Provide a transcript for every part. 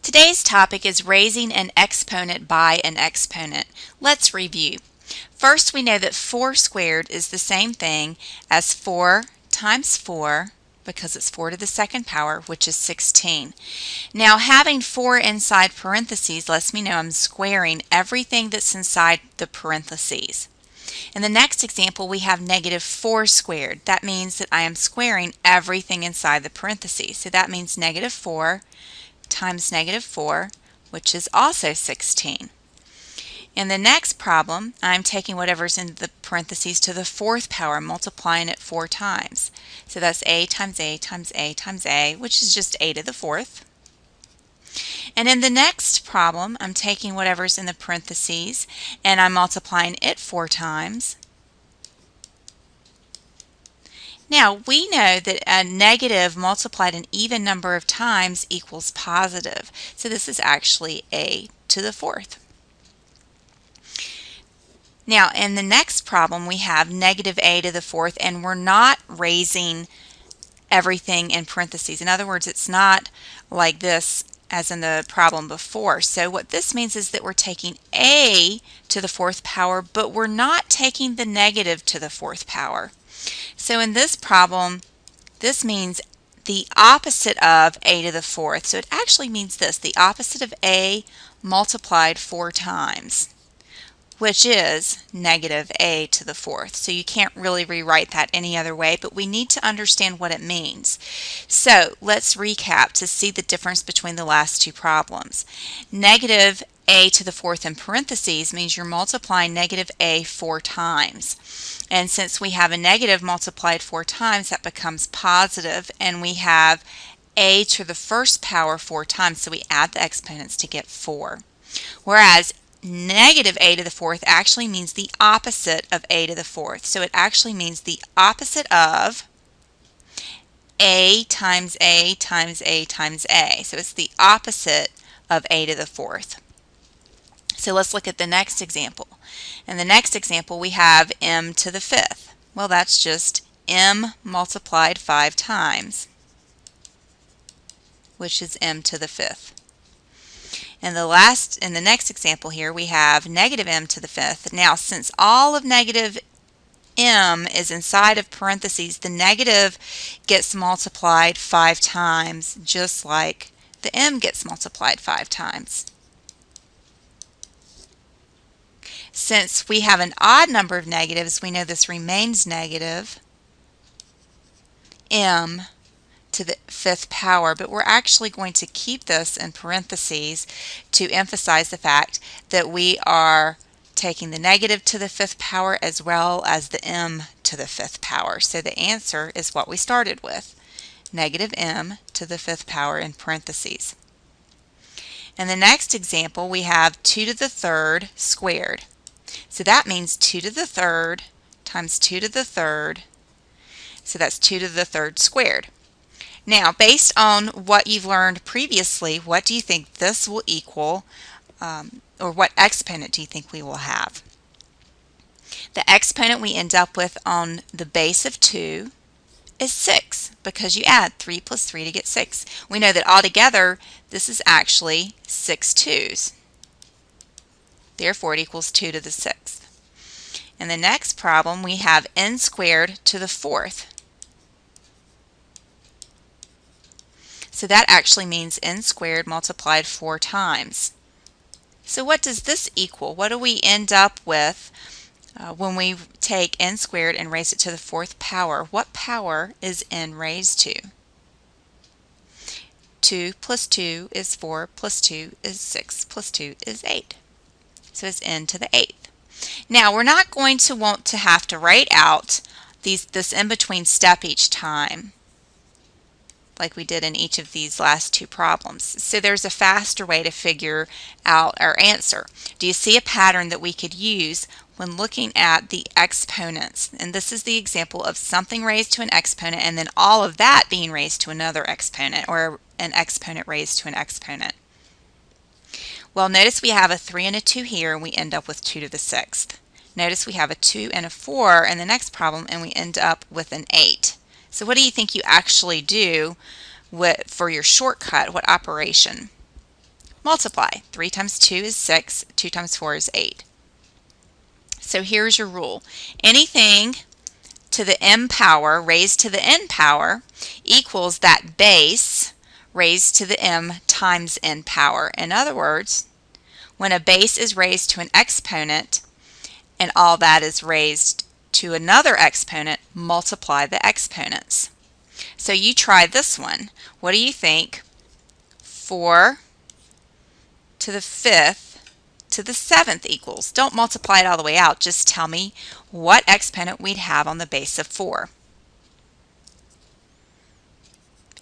Today's topic is raising an exponent by an exponent. Let's review. First, we know that 4 squared is the same thing as 4 times 4, because it's 4 to the second power, which is 16. Now, having 4 inside parentheses lets me know I'm squaring everything that's inside the parentheses. In the next example, we have negative 4 squared. That means that I am squaring everything inside the parentheses. So that means negative 4 times negative 4, which is also 16. In the next problem, I'm taking whatever's in the parentheses to the 4th power, multiplying it 4 times. So that's a times a times a times a, which is just a to the 4th. And in the next problem, I'm taking whatever's in the parentheses and I'm multiplying it 4 times. Now, we know that a negative multiplied an even number of times equals positive. So this is actually a to the 4th. Now, in the next problem, we have negative a to the 4th, and we're not raising everything in parentheses. In other words, it's not like this as in the problem before. So what this means is that we're taking a to the 4th power, but we're not taking the negative to the 4th power. So in this problem, this means the opposite of a to the 4th. So it actually means this, the opposite of a multiplied 4 times, which is negative a to the 4th. So you can't really rewrite that any other way, but we need to understand what it means. So let's recap to see the difference between the last two problems. Negative a to the 4th in parentheses means you're multiplying negative a 4 times. And since we have a negative multiplied 4 times, that becomes positive, and we have a to the 1st power 4 times, so we add the exponents to get 4. Whereas negative a to the 4th actually means the opposite of a to the 4th. So it actually means the opposite of a times a times a times a. So it's the opposite of a to the 4th. So let's look at the next example. In the next example, we have m to the 5th. Well, that's just m multiplied 5 times, which is m to the 5th. In the next example here, we have negative m to the 5th. Now, since all of negative m is inside of parentheses, the negative gets multiplied 5 times, just like the m gets multiplied 5 times. Since we have an odd number of negatives, we know this remains negative m to the 5th power, but we're actually going to keep this in parentheses to emphasize the fact that we are taking the negative to the 5th power as well as the m to the 5th power. So the answer is what we started with, negative m to the 5th power in parentheses. In the next example, we have 2 to the 3rd squared. So that means 2 to the 3rd times 2 to the 3rd. So that's 2 to the 3rd squared. Now, based on what you've learned previously, what do you think this will equal, or what exponent do you think we will have? The exponent we end up with on the base of 2 is 6, because you add 3 plus 3 to get 6. We know that altogether, this is actually 6 2's. Therefore, it equals 2 to the 6th. In the next problem, we have n squared to the 4th. So that actually means n squared multiplied 4 times. So what does this equal? What do we end up with when we take n squared and raise it to the 4th power? What power is n raised to? 2 plus 2 is 4, plus 2 is 6, plus 2 is 8. So it's n to the 8th. Now, we're not going to want to have to write out this in-between step each time, like we did in each of these last two problems. So there's a faster way to figure out our answer. Do you see a pattern that we could use when looking at the exponents? And this is the example of something raised to an exponent and then all of that being raised to another exponent, or an exponent raised to an exponent. Well, notice we have a 3 and a 2 here, and we end up with 2 to the 6th. Notice we have a 2 and a 4 in the next problem, and we end up with an 8. So what do you think you actually do for your shortcut? What operation? multiply. 3 times 2 is 6, 2 times 4 is 8. So here's your rule. Anything to the m power raised to the n power equals that base raised to the m times n power. In other words, when a base is raised to an exponent and all that is raised to another exponent, multiply the exponents. So you try this one. What do you think 4 to the 5th to the 7th equals? Don't multiply it all the way out. Just tell me what exponent we'd have on the base of 4.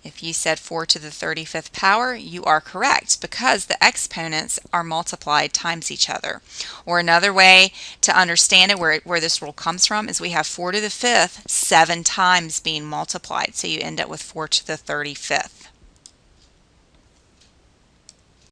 If you said 4 to the 35th power, you are correct because the exponents are multiplied times each other. Or another way to understand it, where this rule comes from, is we have 4 to the 5th 7 times being multiplied. So you end up with 4 to the 35th.